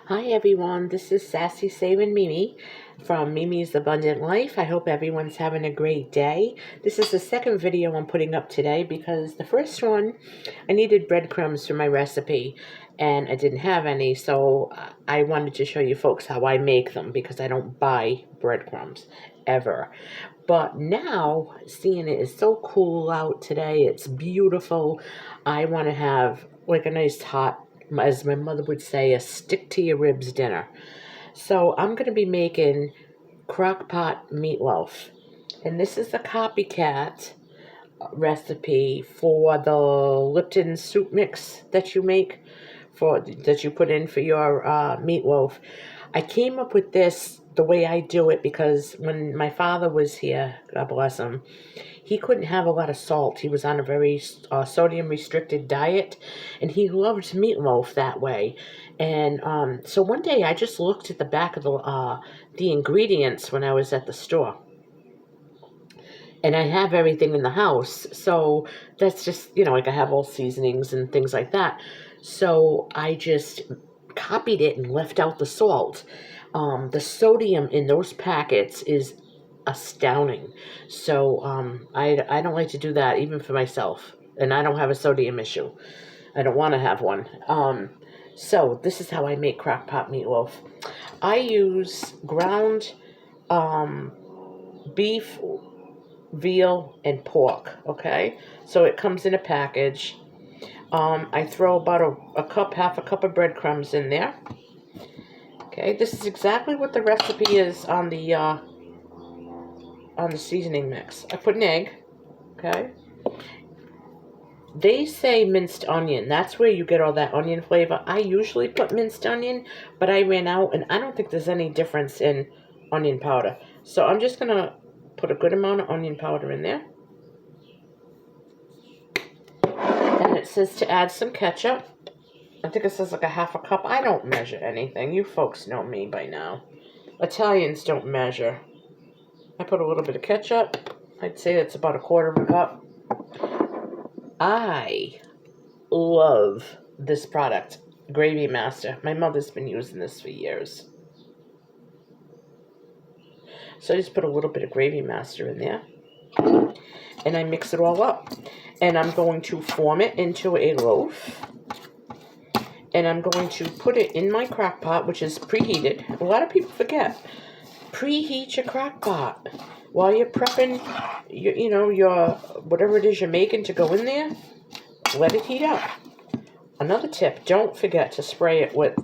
Hi everyone, this is Sassy Saving Mimi from Mimi's Abundant Life. I hope everyone's having a great day. This is the second video I'm putting up today because the first one, I needed breadcrumbs for my recipe and I didn't have any, so I wanted to show you folks how I make them because I don't buy breadcrumbs ever. But now, seeing it is so cool out today, it's beautiful, I want to have like a nice hot, as my mother would say, a stick to your ribs dinner. So I'm going to be making crock pot meatloaf. And this is a copycat recipe for the Lipton soup mix that you make, that you put in for your meatloaf. I came up with this the way I do it because when my father was here, God bless him, he couldn't have a lot of salt. He was on a very sodium restricted diet, and he loved meatloaf that way. And so one day I just looked at the back of the ingredients when I was at the store, and I have everything in the house. So that's just, like I have all seasonings and things like that. So I just copied it and left out the salt. The sodium in those packets is astounding. So I don't like to do that even for myself. And I don't have a sodium issue. I don't want to have one. So this is how I make crock pot meatloaf. I use ground beef, veal, and pork, okay? So it comes in a package. I throw about half a cup of breadcrumbs in there. Okay, this is exactly what the recipe is on the seasoning mix. I put an egg, okay? They say minced onion. That's where you get all that onion flavor. I usually put minced onion, but I ran out, and I don't think there's any difference in onion powder. So I'm just going to put a good amount of onion powder in there. And it says to add some ketchup. I think it says like a half a cup. I don't measure anything. You folks know me by now. Italians don't measure. I put a little bit of ketchup. I'd say it's about a quarter of a cup. I love this product, Gravy Master. My mother's been using this for years. So I just put a little bit of Gravy Master in there. And I mix it all up. And I'm going to form it into a loaf. And I'm going to put it in my crock pot, which is preheated. A lot of people forget. Preheat your crock pot. While you're prepping, your whatever it is you're making to go in there, let it heat up. Another tip, don't forget to spray it with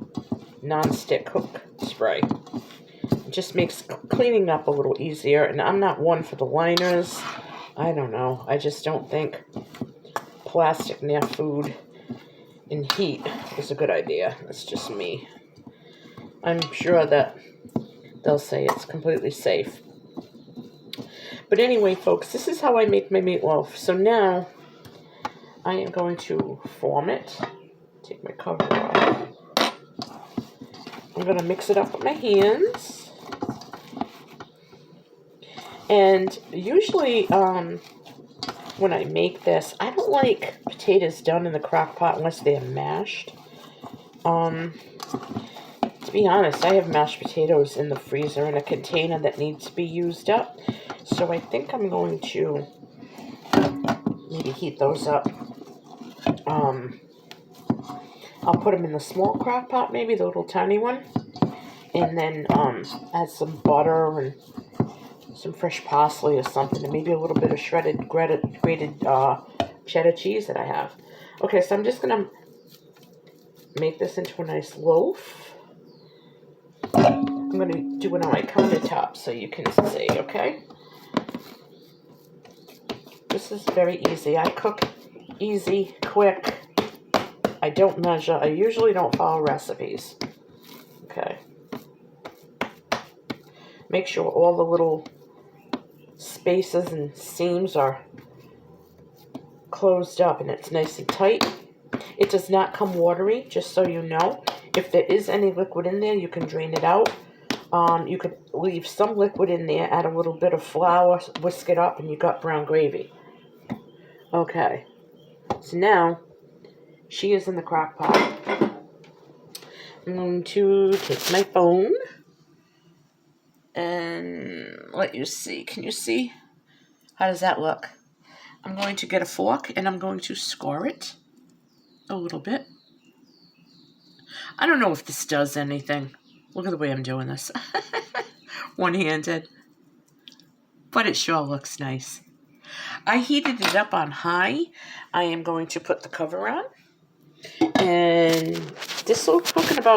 non-stick cook spray. It just makes cleaning up a little easier. And I'm not one for the liners. I don't know. I just don't think plastic near food in heat is a good idea. That's just me. I'm sure that they'll say it's completely safe. But anyway, folks, this is how I make my meatloaf. So now I am going to form it. Take my cover off. I'm going to mix it up with my hands. And usually when I make this, I don't like potatoes done in the crock pot unless they're mashed. To be honest, I have mashed potatoes in the freezer in a container that needs to be used up. So I think I'm going to maybe heat those up. I'll put them in the small crock pot, maybe the little tiny one. And then add some butter and some fresh parsley or something. And maybe a little bit of shredded, grated cheddar cheese that I have. Okay, so I'm just going to make this into a nice loaf. I'm going to do it on my countertop so you can see, okay? This is very easy. I cook easy, quick. I don't measure. I usually don't follow recipes. Okay. Make sure all the little spaces and seams are closed up and it's nice and tight. It does not come watery, just so you know. If there is any liquid in there, you can drain it out. You could leave some liquid in there, add a little bit of flour, whisk it up, and you got brown gravy. Okay, so now she is in the crock pot. I'm going to take my phone and let you see. Can you see? How does that look? I'm going to get a fork and I'm going to score it a little bit. I don't know if this does anything. Look at the way I'm doing this. One-handed. But it sure looks nice. I heated it up on high. I am going to put the cover on. And this will cook in about